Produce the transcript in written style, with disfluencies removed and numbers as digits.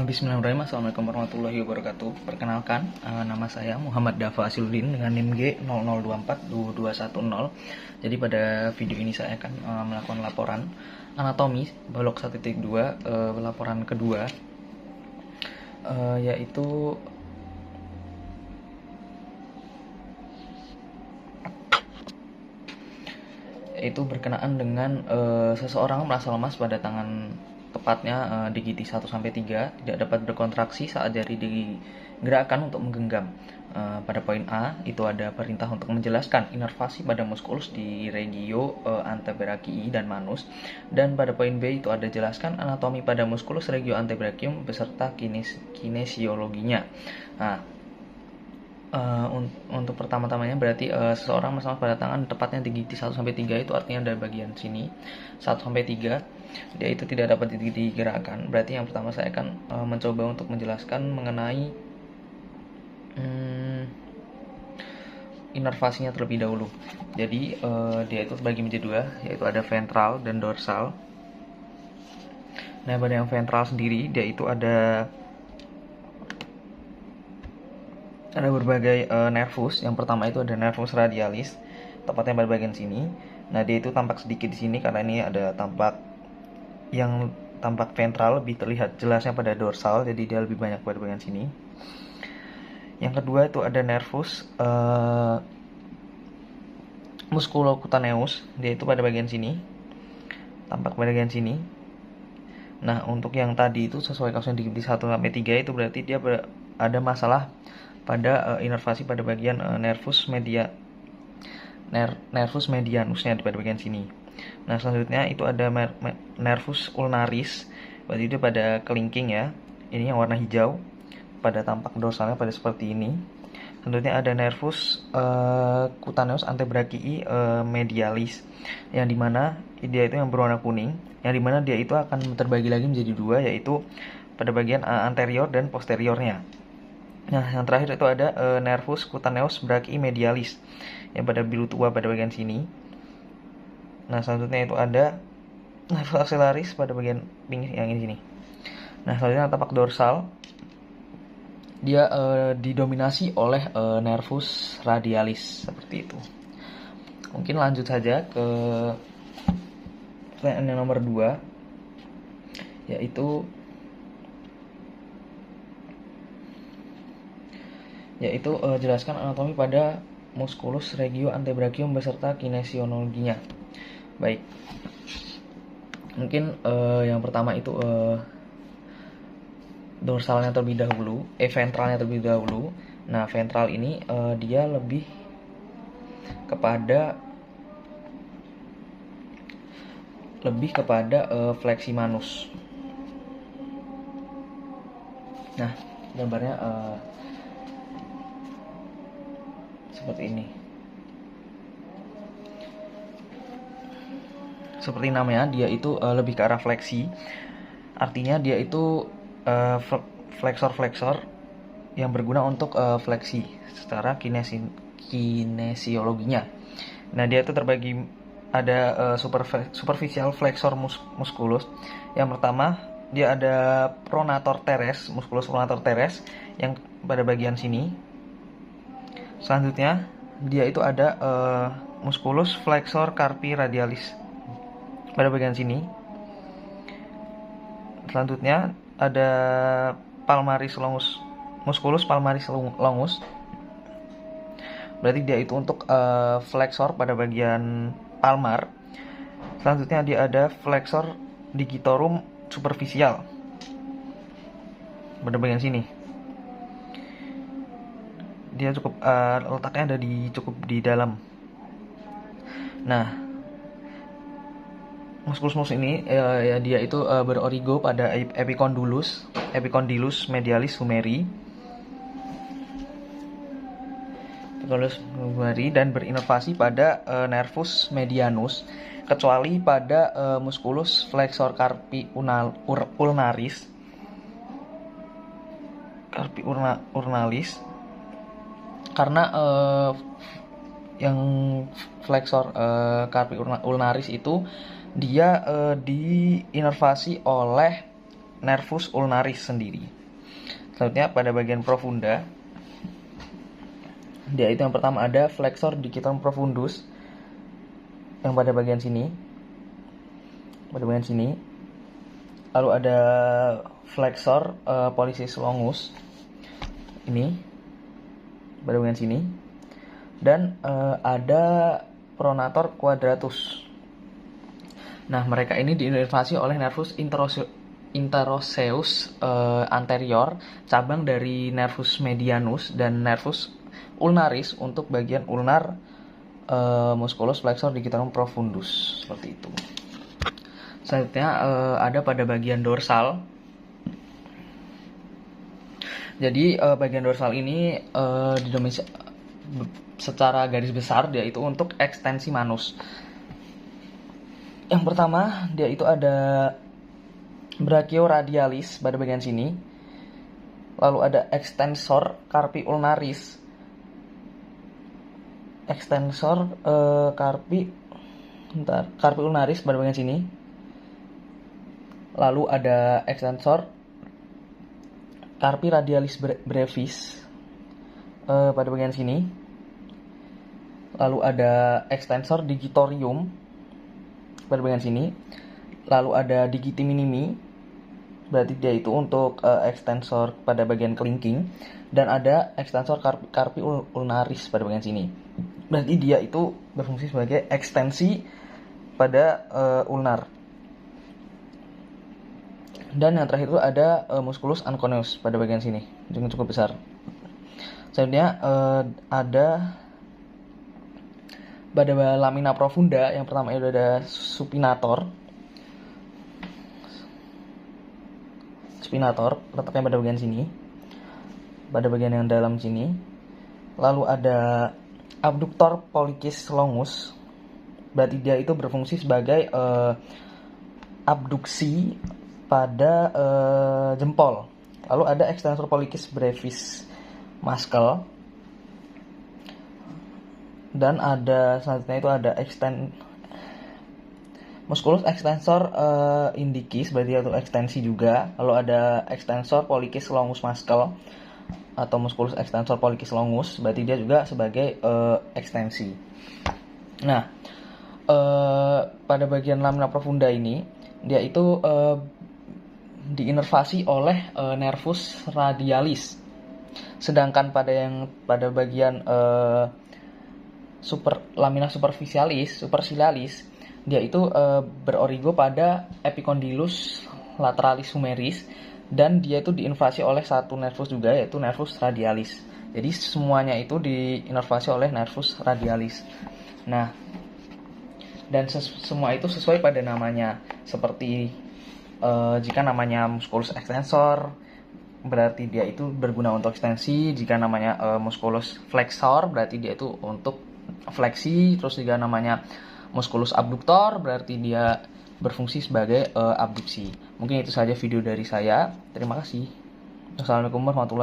Bismillahirrahmanirrahim. Assalamualaikum warahmatullahi wabarakatuh. Perkenalkan, nama saya Muhammad Dafa Asiludin dengan NIM G 00242210. Jadi pada video ini saya akan melakukan laporan anatomi balok 1.2, laporan kedua, yaitu berkenaan dengan seseorang merasa lemas pada tangan, tepatnya di gigi 1-3, tidak dapat berkontraksi saat jari digerakkan untuk menggenggam. Pada poin A itu ada perintah untuk menjelaskan inervasi pada muskulus di regio antebrachii dan manus, dan pada poin B itu ada jelaskan anatomi pada muskulus regio antebrachium beserta kinesiologinya. Untuk pertama-tamanya berarti seseorang bersama pada tangan tepatnya di gigi 1-3, itu artinya dari bagian sini 1-3 dia itu tidak dapat digerakkan. Berarti yang pertama saya akan mencoba untuk menjelaskan mengenai inervasinya terlebih dahulu. Jadi dia itu terbagi menjadi dua, yaitu ada ventral dan dorsal. Nah, pada yang ventral sendiri dia itu ada berbagai nervus. Yang pertama itu ada nervus radialis, tepatnya pada bagian sini. Nah, dia itu tampak sedikit di sini karena ini ada tampak ventral, lebih terlihat jelasnya pada dorsal, jadi dia lebih banyak pada bagian sini. Yang kedua itu ada nervus musculocutaneus, dia itu pada bagian sini, tampak pada bagian sini. Nah, untuk yang tadi itu sesuai kasus yang di 1-3 itu berarti dia ada masalah pada inervasi pada bagian nervus medianusnya pada bagian sini. Nah, selanjutnya itu ada nervus ulnaris, berarti dia pada kelingking ya. Ini yang warna hijau, pada tampak dorsalnya pada seperti ini. Selanjutnya ada nervus cutaneus antebrachii medialis, yang dimana dia itu yang berwarna kuning, yang dimana dia itu akan terbagi lagi menjadi dua, yaitu pada bagian anterior dan posteriornya. Nah, yang terakhir itu ada nervus cutaneus brachii medialis, yang pada biru tua pada bagian sini. Nah, selanjutnya itu ada nervus axillaris pada bagian pinggir yang ini sini. Nah, selanjutnya tampak dorsal, dia didominasi oleh nervus radialis seperti itu. Mungkin lanjut saja ke pertanyaan yang nomor 2, yaitu jelaskan anatomi pada musculus regio antebrachium beserta kinesiologinya. Baik, mungkin yang pertama itu dorsalnya terlebih dahulu, ventralnya terlebih dahulu. Nah, ventral ini dia lebih kepada fleksi manus. Nah, gambarnya seperti ini. Seperti namanya, dia itu lebih ke arah fleksi. Artinya dia itu flexor-flexor yang berguna untuk fleksi secara kinesiologinya. Nah, dia itu terbagi ada superficial flexor musculus. Yang pertama, dia ada pronator teres, musculus pronator teres yang pada bagian sini. Selanjutnya, dia itu ada musculus flexor carpi radialis pada bagian sini. Selanjutnya ada palmaris longus, musculus palmaris longus. Berarti dia itu untuk flexor pada bagian palmar. Selanjutnya dia ada flexor digitorum superficial pada bagian sini. Dia cukup letaknya ada cukup di dalam. Nah, musculus ini dia itu berorigo pada epicondylus medialis humeri, dan berinervasi pada nervus medianus, kecuali pada musculus flexor carpi ulnaris, karena yang flexor carpi ulnaris itu dia diinervasi oleh nervus ulnaris sendiri. Selanjutnya pada bagian profunda, dia itu yang pertama ada flexor digitorum profundus yang pada bagian sini, lalu ada flexor pollicis longus ini pada bagian sini, dan ada pronator quadratus. Nah, mereka ini diinervasi oleh nervus interosseus anterior, cabang dari nervus medianus dan nervus ulnaris untuk bagian ulnar musculus flexor digitorum profundus, seperti itu. Selanjutnya ada pada bagian dorsal. Jadi bagian dorsal ini didominasi secara garis besar dia itu untuk ekstensi manus. Yang pertama dia itu ada brachioradialis pada bagian sini, lalu ada extensor carpi ulnaris, carpi ulnaris pada bagian sini, lalu ada extensor carpi radialis brevis pada bagian sini, lalu ada extensor digitorium pada bagian sini, lalu ada digiti minimi, berarti dia itu untuk extensor pada bagian kelingking, dan ada extensor carpi ulnaris pada bagian sini. Berarti dia itu berfungsi sebagai ekstensi pada ulnar. Dan yang terakhir itu ada musculus anconeus pada bagian sini, yang cukup besar. Selanjutnya ada pada lamina profunda, yang pertama itu ada supinator letaknya pada bagian sini, pada bagian yang dalam sini. Lalu ada abductor pollicis longus, berarti dia itu berfungsi sebagai abduksi pada jempol. Lalu ada extensor pollicis brevis muscle, dan ada selanjutnya itu ada musculus extensor indicis, berarti itu ekstensi juga. Lalu ada extensor pollicis longus muscle atau musculus extensor pollicis longus, berarti dia juga sebagai ekstensi. Nah, pada bagian lamina profunda ini dia itu diinervasi oleh nervus radialis. Sedangkan pada bagian lamina supercilialis dia itu berorigo pada epicondylus lateralis humeris, dan dia itu diinervasi oleh satu nervus juga, yaitu nervus radialis. Jadi semuanya itu diinervasi oleh nervus radialis. Nah, dan semua itu sesuai pada namanya. Seperti jika namanya musculus extensor, berarti dia itu berguna untuk ekstensi. Jika namanya musculus flexor, berarti dia itu untuk fleksi. Terus jika namanya musculus abductor, berarti dia berfungsi sebagai abduksi. Mungkin itu saja video dari saya. Terima kasih. Assalamualaikum warahmatullahi wabarakatuh.